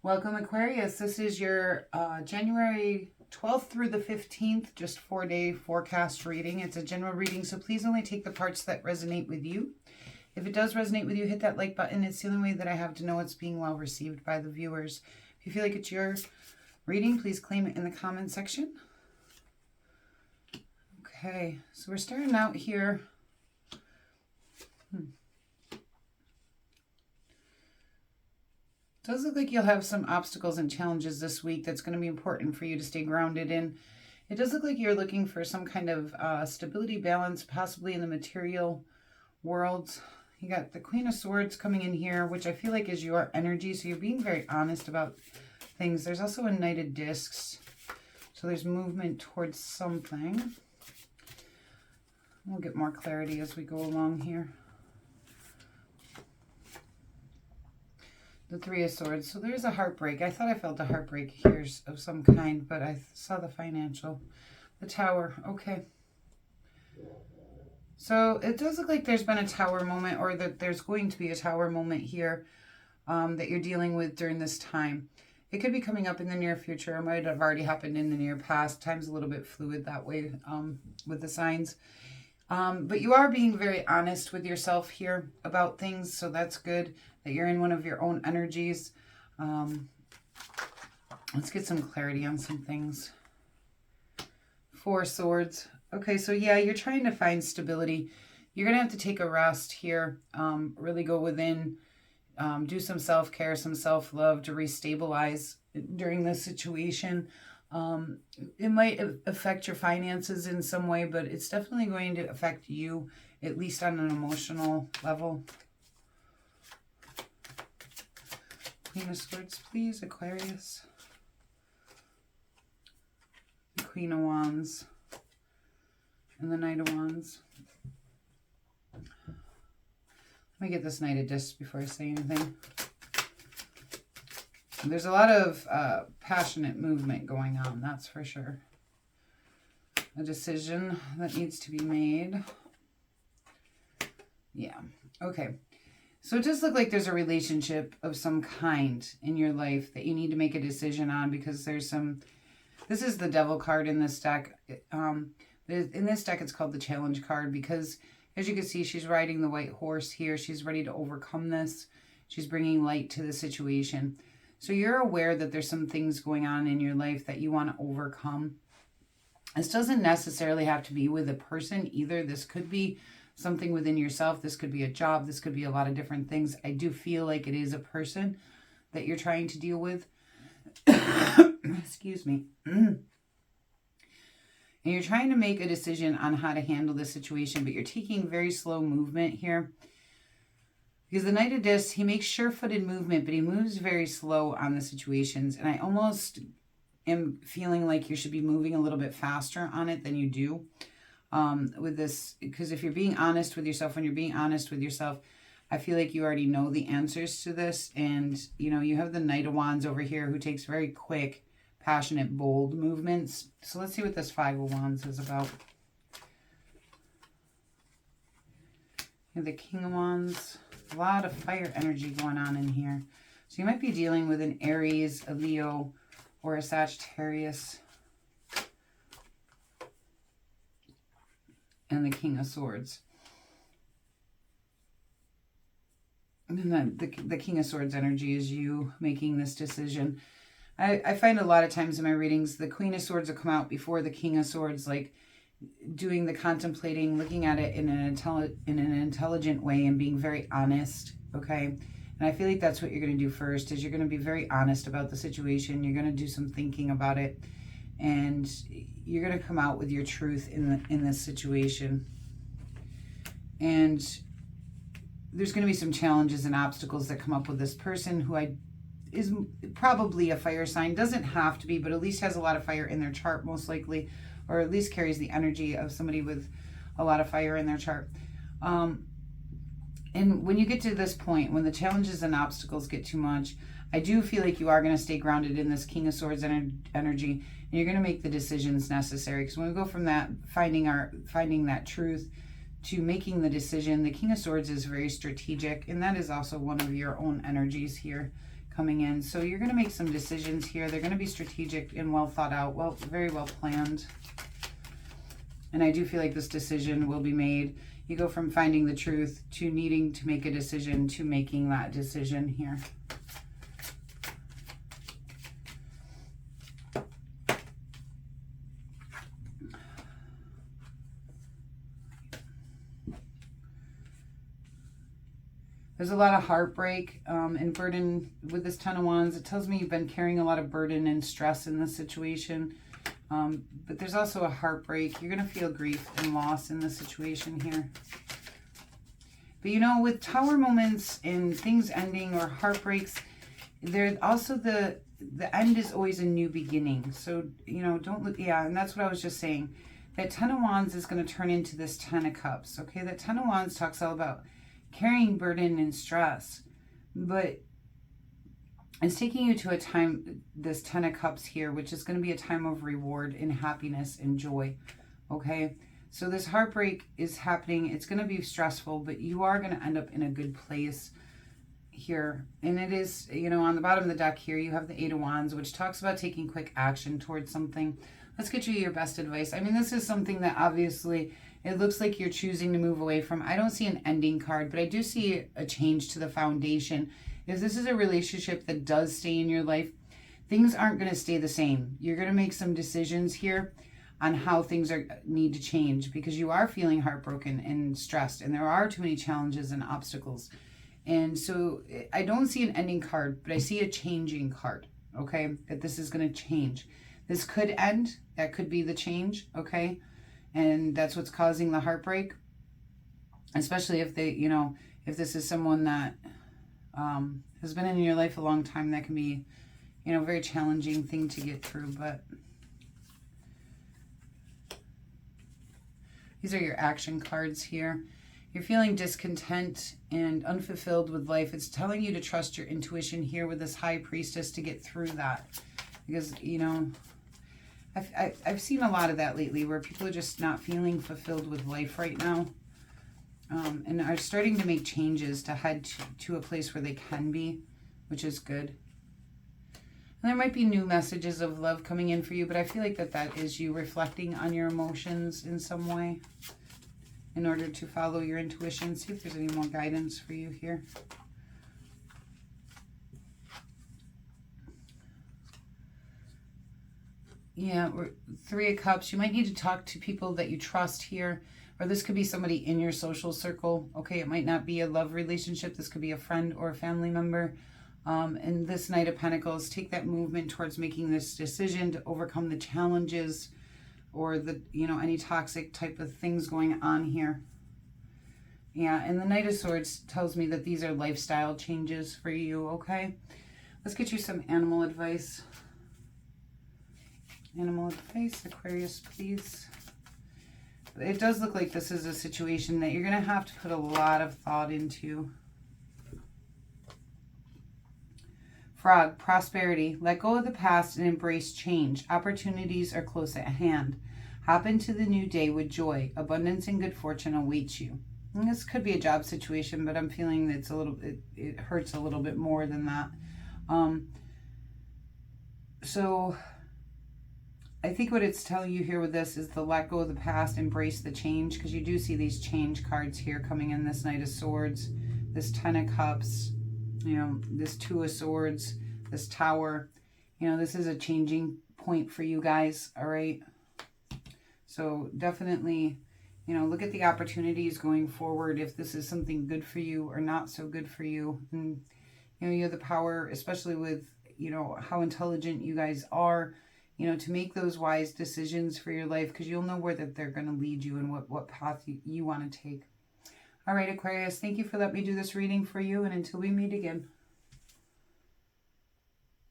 Welcome, Aquarius. This is your January 12th through the 15th, just 4-day forecast reading. It's a general reading, so please only take the parts that resonate with you. If it does resonate with you, hit that like button. It's the only way that I have to know it's being well received by the viewers. If you feel like it's your reading, please claim it in the comment section. Okay, so we're starting out here. Does look like you'll have some obstacles and challenges this week that's going to be important for you to stay grounded in. It does look like you're looking for some kind of stability, balance, possibly in the material world. You got the Queen of Swords coming in here, which I feel like is your energy, so you're being very honest about things. There's also a Knight of Discs, so there's movement towards something. We'll get more clarity as we go along here. The Three of Swords. So there's a heartbreak. I thought I felt a heartbreak here of some kind, but I saw the financial. The Tower. Okay. So it does look like there's been a Tower moment, or that there's going to be a Tower moment here that you're dealing with during this time. It could be coming up in the near future. It might have already happened in the near past. Time's a little bit fluid that way with the signs. But you are being very honest with yourself here about things, so that's good that you're in one of your own energies. Let's get some clarity on some things. Four Swords. Okay, so yeah, you're trying to find stability. You're going to have to take a rest here, really go within, do some self-care, some self-love to restabilize during this situation. It might affect your finances in some way, but it's definitely going to affect you, at least on an emotional level. Queen of Swords, please, Aquarius. The Queen of Wands and the Knight of Wands. Let me get this Knight of Discs before I say anything. There's a lot of passionate movement going on, that's for sure. A decision that needs to be made. Yeah, okay. So it does look like there's a relationship of some kind in your life that you need to make a decision on, because there's some... This is the Devil card in this deck. In this deck, it's called the Challenge card because, as you can see, she's riding the white horse here. She's ready to overcome this. She's bringing light to the situation. So you're aware that there's some things going on in your life that you want to overcome. This doesn't necessarily have to be with a person either. This could be something within yourself. This could be a job. This could be a lot of different things. I do feel like it is a person that you're trying to deal with. Excuse me. And you're trying to make a decision on how to handle this situation, but you're taking very slow movement here. Because the Knight of Discs, he makes sure-footed movement, but he moves very slow on the situations. And I almost am feeling like you should be moving a little bit faster on it than you do with this. Because if you're being honest with yourself, when you're being honest with yourself, I feel like you already know the answers to this. And, you know, you have the Knight of Wands over here who takes very quick, passionate, bold movements. So let's see what this Five of Wands is about. You have the King of Wands. A lot of fire energy going on in here. So you might be dealing with an Aries, a Leo, or a Sagittarius. And the King of Swords. And then the King of Swords energy is you making this decision. I find a lot of times in my readings, the Queen of Swords will come out before the King of Swords, like doing the contemplating, looking at it in an intelligent way and being very honest, okay? And I feel like that's what you're going to do first, is you're going to be very honest about the situation. You're going to do some thinking about it, and you're going to come out with your truth in this situation. And there's going to be some challenges and obstacles that come up with this person who is probably a fire sign. Doesn't have to be, but at least has a lot of fire in their chart, most likely, or at least carries the energy of somebody with a lot of fire in their chart. And when you get to this point, when the challenges and obstacles get too much, I do feel like you are going to stay grounded in this King of Swords energy, and you're going to make the decisions necessary. Because when we go from that, finding that truth, to making the decision, the King of Swords is very strategic, and that is also one of your own energies here, coming in. So you're going to make some decisions here. They're going to be strategic and well thought out, very well planned. And I do feel like this decision will be made. You go from finding the truth to needing to make a decision to making that decision here. There's a lot of heartbreak and burden with this Ten of Wands. It tells me you've been carrying a lot of burden and stress in this situation. But there's also a heartbreak. You're going to feel grief and loss in this situation here. But you know, with Tower moments and things ending or heartbreaks, there's also the end is always a new beginning. So, you know, don't look, yeah, and that's what I was just saying. That Ten of Wands is going to turn into this Ten of Cups, okay? That Ten of Wands talks all about carrying burden and stress, but it's taking you to a time, this Ten of Cups here, which is going to be a time of reward and happiness and joy, okay? So this heartbreak is happening. It's going to be stressful, but you are going to end up in a good place here. And it is, you know, on the bottom of the deck here, you have the Eight of Wands, which talks about taking quick action towards something. Let's get you your best advice. I mean, this is something that obviously it looks like you're choosing to move away from. I don't see an ending card, but I do see a change to the foundation. If this is a relationship that does stay in your life, things aren't going to stay the same. You're going to make some decisions here on how things need to change, because you are feeling heartbroken and stressed, and there are too many challenges and obstacles. And so I don't see an ending card, but I see a changing card, okay? That this is going to change. This could end. That could be the change, okay? And that's what's causing the heartbreak, especially if they, you know, if this is someone that has been in your life a long time. That can be, you know, a very challenging thing to get through. But these are your action cards here. You're feeling discontent and unfulfilled with life. It's telling you to trust your intuition here with this High Priestess to get through that. Because, you know, I've seen a lot of that lately, where people are just not feeling fulfilled with life right now, and are starting to make changes to head to a place where they can be, which is good. And there might be new messages of love coming in for you, but I feel like that is you reflecting on your emotions in some way in order to follow your intuition. See if there's any more guidance for you here. Yeah, Three of Cups. You might need to talk to people that you trust here, or this could be somebody in your social circle. Okay, it might not be a love relationship. This could be a friend or a family member. And this Knight of Pentacles, take that movement towards making this decision to overcome the challenges or the, you know, any toxic type of things going on here. Yeah, and the Knight of Swords tells me that these are lifestyle changes for you, okay? Let's get you some animal advice. Animal advice, Aquarius, please. It does look like this is a situation that you're going to have to put a lot of thought into. Frog, prosperity. Let go of the past and embrace change. Opportunities are close at hand. Hop into the new day with joy. Abundance and good fortune awaits you. And this could be a job situation, but I'm feeling that it's a little, it hurts a little bit more than that. So I think what it's telling you here with this is to let go of the past, embrace the change, because you do see these change cards here coming in. This Knight of Swords, this Ten of Cups, you know, this Two of Swords, this Tower. You know, this is a changing point for you guys, all right? So definitely, you know, look at the opportunities going forward, if this is something good for you or not so good for you. And, you know, you have the power, especially with, you know, how intelligent you guys are, you know, to make those wise decisions for your life, because you'll know where that they're going to lead you and what path you want to take. All right, Aquarius, thank you for letting me do this reading for you. And until we meet again.